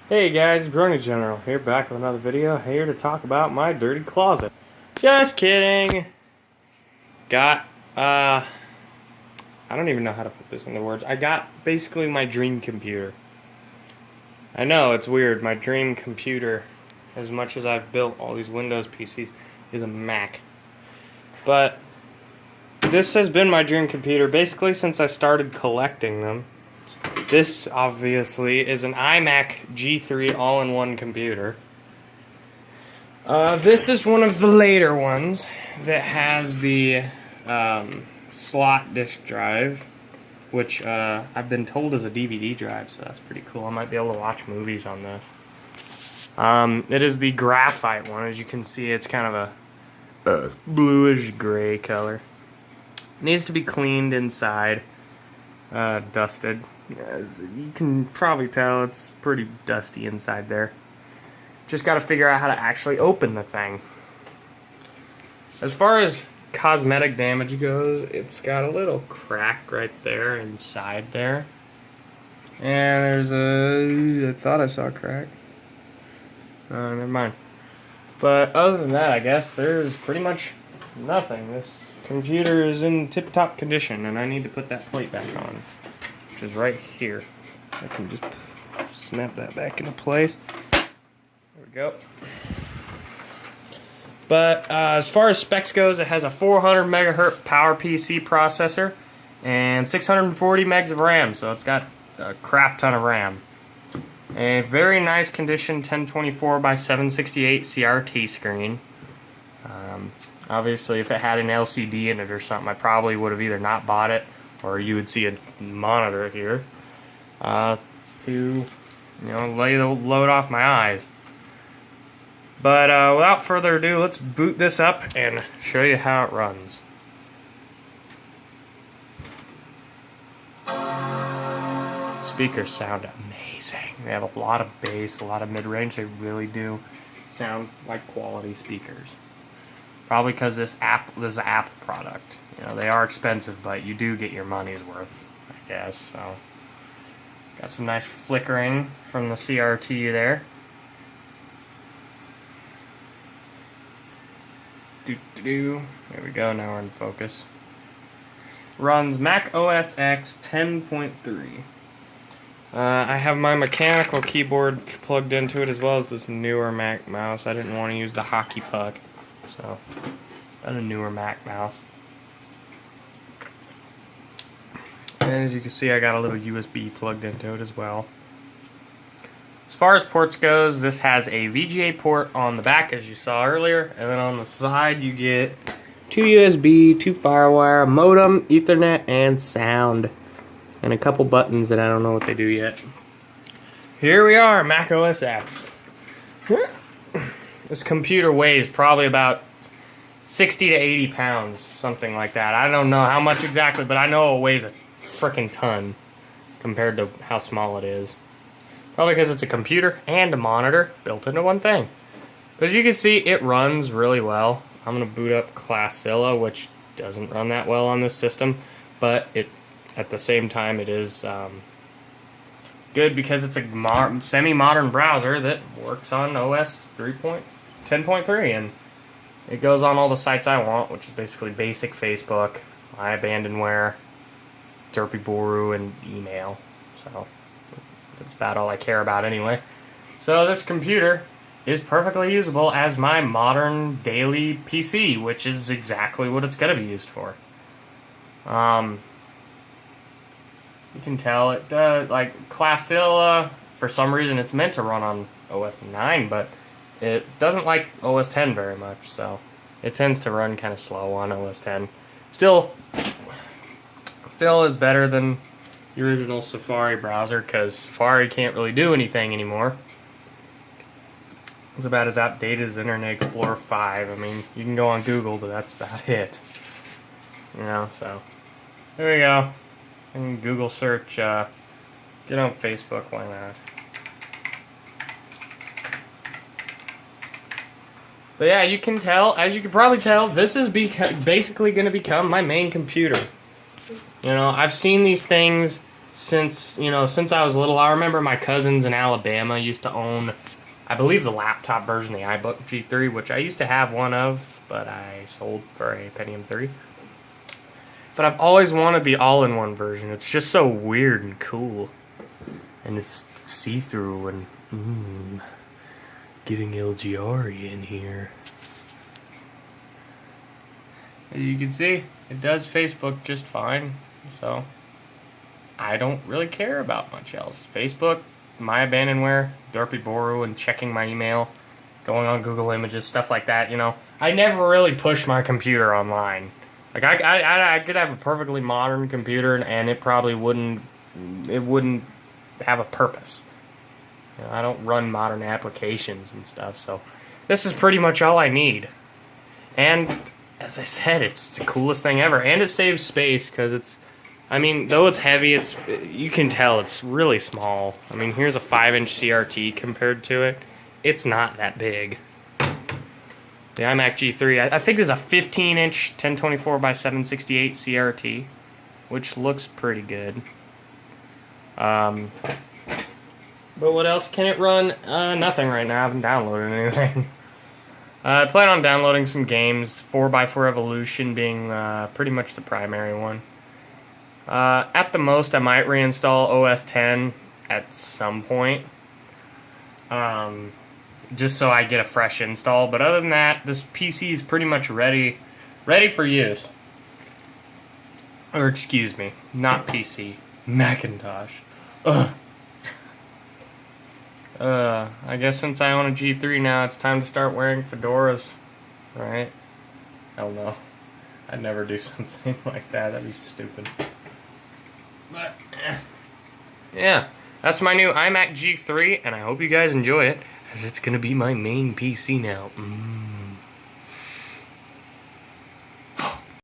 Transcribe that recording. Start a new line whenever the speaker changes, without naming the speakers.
Hey guys, Brony General here, back with another video, here to talk about my dirty closet. Just kidding. I don't even know how to put this into words. I got basically my dream computer. I know, it's weird, my dream computer, as much as I've built all these Windows PCs, is a Mac. But this has been my dream computer basically since I started collecting them. This, obviously, is an iMac G3 all-in-one computer. This is one of the later ones that has the slot disk drive, which I've been told is a DVD drive, so that's pretty cool. I might be able to watch movies on this. It is the graphite one. As you can see, it's kind of a bluish gray color. Needs to be cleaned inside, dusted. As you can probably tell, it's pretty dusty inside there. Just got to figure out how to actually open the thing. As far as cosmetic damage goes, it's got a little crack right there inside there. And there's I thought I saw a crack. Never mind. But other than that, I guess there's pretty much nothing. This computer is in tip-top condition, and I need to put that plate back on, which is right here. I can just snap that back into place. There we go. But as far as specs goes, it has a 400 megahertz PowerPC processor and 640 megs of RAM, so it's got a crap ton of RAM. A very nice condition 1024 by 768 CRT screen. Obviously, if it had an LCD in it or something, I probably would have either not bought it, or you would see a monitor here to, lay the load off my eyes. But without further ado, let's boot this up and show you how it runs. Speakers sound amazing. They have a lot of bass, a lot of mid-range. They really do sound like quality speakers. Probably because this is an Apple product. They are expensive, but you do get your money's worth, I guess. So, got some nice flickering from the CRT there. There we go, now we're in focus. Runs Mac OS X 10.3. I have my mechanical keyboard plugged into it, as well as this newer Mac mouse. I didn't want to use the hockey puck, so got a newer Mac mouse. And as you can see, I got a little USB plugged into it as well. As far as ports goes, this has a VGA port on the back, as you saw earlier, and then on the side you get 2 USB, 2 FireWire, a modem, Ethernet, and sound. And a couple buttons that I don't know what they do yet. Here we are, Mac OS X. This computer weighs probably about 60 to 80 pounds, something like that. I don't know how much exactly, but I know it weighs a frickin' ton compared to how small it is. Probably because it's a computer and a monitor built into one thing. But as you can see, it runs really well. I'm going to boot up Classilla, which doesn't run that well on this system, but at the same time it is good because it's a semi-modern browser that works on OS 10.3, and it goes on all the sites I want, which is basically basic Facebook, My Abandonware, Derpy and email. So that's about all I care about anyway. So this computer is perfectly usable as my modern daily PC, which is exactly what it's going to be used for. You can tell it does, like Classilla, for some reason it's meant to run on OS 9, but it doesn't like OS 10 very much, so it tends to run kind of slow on OS 10. Still is better than the original Safari browser, because Safari can't really do anything anymore. It's about as outdated as Internet Explorer 5. I mean, you can go on Google, but that's about it. So there we go. And Google search, get on Facebook, why not? But yeah, you can tell, as you can probably tell, this is basically going to become my main computer. I've seen these things since I was little. I remember my cousins in Alabama used to own, I believe, the laptop version of the iBook G3, which I used to have one of, but I sold for a Pentium 3. But I've always wanted the all-in-one version. It's just so weird and cool. And it's see-through and, getting LGR in here. As you can see, it does Facebook just fine. So, I don't really care about much else. Facebook, my abandonware, Dorpy Boru, and checking my email, going on Google Images, stuff like that, I never really push my computer online. Like, I could have a perfectly modern computer, and it probably wouldn't have a purpose. I don't run modern applications and stuff, so this is pretty much all I need. And, as I said, it's the coolest thing ever. And it saves space, because though it's heavy, you can tell it's really small. Here's a 5-inch CRT compared to it. It's not that big. The iMac G3, I think there's a 15-inch 1024 by 768 CRT, which looks pretty good. But what else can it run? Nothing right now. I haven't downloaded anything. I plan on downloading some games, 4x4 Evolution being pretty much the primary one. At the most, I might reinstall OS X at some point. Just so I get a fresh install. But other than that, this PC is pretty much ready for use. Or excuse me, not PC, Macintosh. Ugh. I guess since I own a G3 now, it's time to start wearing fedoras, right? Hell no. I'd never do something like that. That'd be stupid. But, yeah, that's my new iMac G3, and I hope you guys enjoy it, as it's gonna be my main PC now.